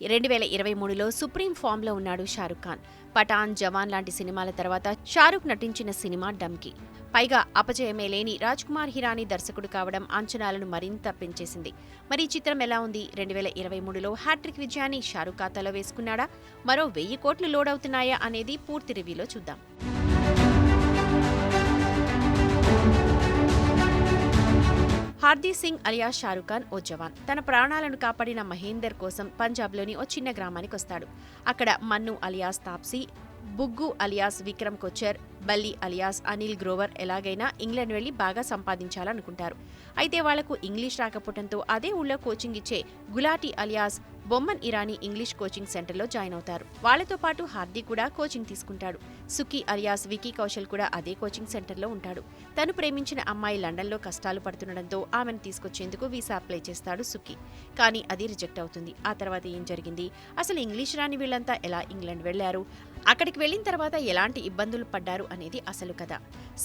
2023లో supreme ఫామ్లో ఉన్నాడు షారుఖ్ ఖాన్. పఠాన్, జవాన్ లాంటి సినిమాల తర్వాత షారుఖ్ నటించిన సినిమా డంకీ. పైగా అపజయమే లేని రాజ్కుమార్ హిరానీ దర్శకుడు కావడం అంచనాలను మరింత పెంచేసింది. మరి ఈ చిత్రం ఎలా ఉంది? 2023లో హ్యాట్రిక్ విజయాన్ని షారుఖ్ ఖాతాలో వేసుకున్నాడా? మరో 1000 కోట్లు లోడ్ అవుతున్నాయా అనేది పూర్తి రివ్యూలో చూద్దాం. హార్దీప్ సింగ్ అలియాస్ షారుఖ్ ఖాన్ ఓ జవాన్. తన ప్రాణాలను కాపాడిన మహేందర్ కోసం పంజాబ్లోని ఓ చిన్న గ్రామానికి వస్తాడు. అక్కడ మన్ను అలియాస్ తాప్సీ, బుగ్గు అలియాస్ విక్రమ్ కొచ్చర్, బల్లి అలియాస్ అనిల్ గ్రోవర్ ఎలాగైనా ఇంగ్లాండ్ వెళ్లి బాగా సంపాదించాలనుకుంటారు. అయితే వాళ్లకు ఇంగ్లీష్ రాకపోవడంతో అదే ఊళ్ళో కోచింగ్ ఇచ్చే Gulati alias Bomman Irani English coaching సెంటర్లో జాయిన్ అవుతారు. వాళ్లతో పాటు హార్దీ కూడా కోచింగ్ తీసుకుంటాడు. సుఖీ అలియాస్ వికీ కౌశల్ కూడా అదే కోచింగ్ సెంటర్లో ఉంటాడు. తను ప్రేమించిన అమ్మాయి లండన్లో కష్టాలు పడుతుండటంతో ఆమెను తీసుకొచ్చేందుకు వీసా అప్లై చేస్తాడు సుఖీ. కానీ అది రిజెక్ట్ అవుతుంది. ఆ తర్వాత ఏం జరిగింది? అసలు ఇంగ్లీష్ రాని వీళ్లంతా ఎలా ఇంగ్లాండ్ వెళ్లారు? అక్కడికి వెళ్లిన తర్వాత ఎలాంటి ఇబ్బందులు పడ్డారు అనేది అసలు కథ.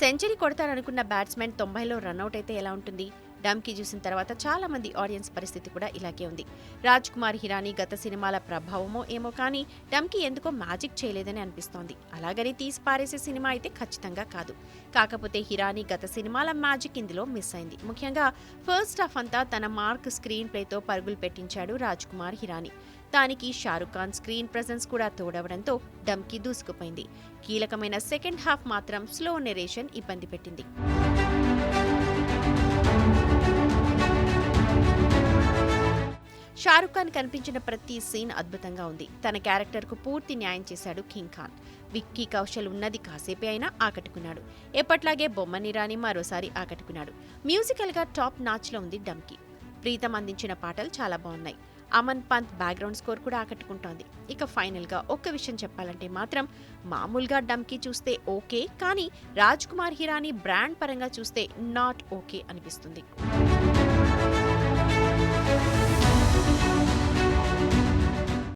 సెంచరీ కొడతారనుకున్న బ్యాట్స్మెన్ 90లో రన్అట్ అయితే ఎలా ఉంటుంది? డంకీ చూసిన తర్వాత చాలా మంది ఆడియన్స్ పరిస్థితి కూడా ఇలాగే ఉంది. రాజ్కుమార్ హిరానీ గత సినిమాల ప్రభావమో ఏమో కానీ డంకీ ఎందుకో మ్యాజిక్ చేయలేదని అనిపిస్తోంది. అలాగని తీసి పారేసే సినిమా అయితే ఖచ్చితంగా కాదు. కాకపోతే హిరానీ గత సినిమాల మ్యాజిక్ ఇందులో మిస్ అయింది. ముఖ్యంగా ఫస్ట్ హాఫ్ అంతా తన మార్క్ స్క్రీన్ ప్లేతో పరుగులు పెట్టించాడు రాజ్కుమార్ హిరానీ. దానికి షారుఖ్ ఖాన్ స్క్రీన్ ప్రెజెన్స్ కూడా తోడవడంతో డంకీ దూసుకుపోయింది. కీలకమైన సెకండ్ హాఫ్ మాత్రం స్లో నెరేషన్ ఇబ్బంది పెట్టింది. షారుఖ్ ఖాన్ కనిపించిన ప్రతి సీన్ అద్భుతంగా ఉంది. తన క్యారెక్టర్కు పూర్తి న్యాయం చేశాడు కింగ్ ఖాన్. విక్కీ కౌశల్ ఉన్నది కాసేపే అయినా ఆకట్టుకున్నాడు. ఎప్పట్లాగే బొమ్మన్ ఇరానీ మరోసారి ఆకట్టుకున్నాడు. మ్యూజికల్గా టాప్ నాచ్లో ఉంది డంకీ. ప్రీతం అందించిన పాటలు చాలా బాగున్నాయి. అమన్ పంత్ బ్యాక్గ్రౌండ్ స్కోర్ కూడా ఆకట్టుకుంటోంది. ఇక ఫైనల్గా ఒక్క విషయం చెప్పాలంటే మాత్రం మామూలుగా డంకీ చూస్తే ఓకే, కానీ రాజ్కుమార్ హిరానీ బ్రాండ్ పరంగా చూస్తే నాట్ ఓకే అనిపిస్తుంది.